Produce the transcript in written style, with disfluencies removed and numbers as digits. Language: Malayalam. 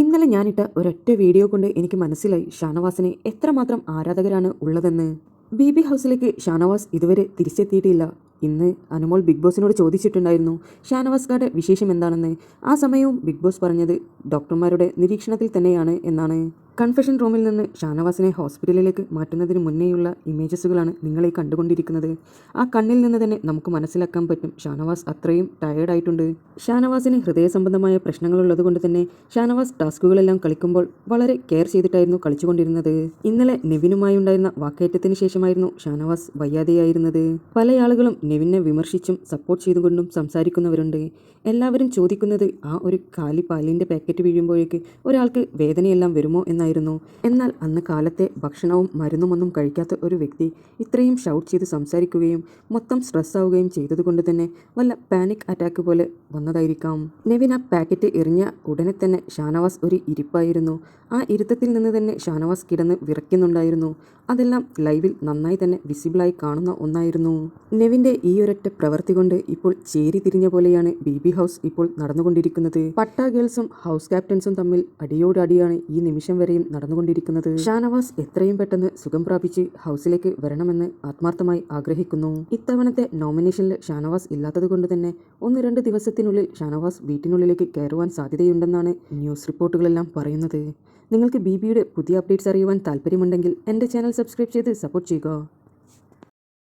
ഇന്നലെ ഞാനിട്ട ഒരൊറ്റ വീഡിയോ കൊണ്ട് എനിക്ക് മനസ്സിലായി ഷാനവാസിന് എത്രമാത്രം ആരാധകരാണ് ഉള്ളതെന്ന്. ബി ഹൗസിലേക്ക് ഷാനവാസ് ഇതുവരെ തിരിച്ചെത്തിയിട്ടില്ല. ഇന്ന് അനുമോൾ ബിഗ് ബോസിനോട് ചോദിച്ചിട്ടുണ്ടായിരുന്നു ഷാനവാസ് ഖാന്റെ വിശേഷം എന്താണെന്ന്. ആ സമയവും ബിഗ് ബോസ് പറഞ്ഞത് ഡോക്ടർമാരുടെ നിരീക്ഷണത്തിൽ തന്നെയാണ് എന്നാണ്. കൺഫെഷൻ റൂമിൽ നിന്ന് ഷാനവാസിനെ ഹോസ്പിറ്റലിലേക്ക് മാറ്റുന്നതിന് മുന്നേയുള്ള ഇമേജസുകളാണ് നിങ്ങളീ കണ്ടുകൊണ്ടിരിക്കുന്നത്. ആ കണ്ണിൽ നിന്ന് തന്നെ നമുക്ക് മനസ്സിലാക്കാൻ പറ്റും ഷാനവാസ് അത്രയും ടയേർഡായിട്ടുണ്ട്. ഷാനവാസിന് ഹൃദയ സംബന്ധമായ പ്രശ്നങ്ങളുള്ളതുകൊണ്ട് തന്നെ ഷാനവാസ് ടാസ്കുകളെല്ലാം കളിക്കുമ്പോൾ വളരെ കെയർ ചെയ്തിട്ടായിരുന്നു കളിച്ചുകൊണ്ടിരുന്നത്. ഇന്നലെ നെവിനുമായി ഉണ്ടായിരുന്ന വാക്കേറ്റത്തിന് ശേഷമായിരുന്നു ഷാനവാസ് വയ്യാതെയായിരുന്നത്. പല ആളുകളും നെവിനെ വിമർശിച്ചും സപ്പോർട്ട് ചെയ്തുകൊണ്ടും സംസാരിക്കുന്നവരുണ്ട്. എല്ലാവരും ചോദിക്കുന്നത് ആ ഒരു കാലി പാലിൻ്റെ പാക്കറ്റ് വീഴുമ്പോഴേക്ക് ഒരാൾക്ക് വേദനയെല്ലാം വരുമോ എന്നായിരുന്നു. എന്നാൽ അന്ന് കാലത്തെ ഭക്ഷണവും മരുന്നുമൊന്നും കഴിക്കാത്ത ഒരു വ്യക്തി ഇത്രയും ഷൗട്ട് ചെയ്ത് സംസാരിക്കുകയും മൊത്തം സ്ട്രെസ്സാവുകയും ചെയ്തതുകൊണ്ട് തന്നെ വല്ല പാനിക് അറ്റാക്ക് പോലെ വന്നതായിരിക്കാം. നെവിൻ ആ പാക്കറ്റ് എറിഞ്ഞ ഉടനെ തന്നെ ഷാനവാസ് ഒരു ഇരിപ്പായിരുന്നു. ആ ഇരുത്തത്തിൽ നിന്ന് തന്നെ ഷാനവാസ് കിടന്ന് വിറയ്ക്കുന്നുണ്ടായിരുന്നു. അതെല്ലാം ലൈവിൽ നന്നായി തന്നെ വിസിബിളായി കാണുന്ന ഒന്നായിരുന്നു. നെവിൻ്റെ ഈ ഒരൊറ്റ പ്രവൃത്തി കൊണ്ട് ഇപ്പോൾ ചേരി തിരിഞ്ഞ പോലെയാണ് ബി ഹൗസ് ഇപ്പോൾ നടന്നുകൊണ്ടിരിക്കുന്നത്. പട്ട ഗേൾസും ഹൗസ് ക്യാപ്റ്റൻസും തമ്മിൽ അടിയോടടിയാണ് ഈ നിമിഷം വരെയും നടന്നുകൊണ്ടിരിക്കുന്നത്. ഷാനവാസ് എത്രയും പെട്ടെന്ന് സുഖം പ്രാപിച്ച് ഹൗസിലേക്ക് വരണമെന്ന് ആത്മാർത്ഥമായി ആഗ്രഹിക്കുന്നു. ഇത്തവണത്തെ നോമിനേഷനിൽ ഷാനവാസ് ഇല്ലാത്തത് കൊണ്ട് തന്നെ 1-2 ദിവസത്തിനുള്ളിൽ ഷാനവാസ് വീട്ടിനുള്ളിലേക്ക് കയറുവാൻ സാധ്യതയുണ്ടെന്നാണ് ന്യൂസ് റിപ്പോർട്ടുകളെല്ലാം പറയുന്നത്. നിങ്ങൾക്ക് ബിയുടെ പുതിയ അപ്ഡേറ്റ്സ് അറിയുവാൻ താല്പര്യമുണ്ടെങ്കിൽ എൻ്റെ ചാനൽ സബ്സ്ക്രൈബ് ചെയ്ത് സപ്പോർട്ട് ചെയ്യുക.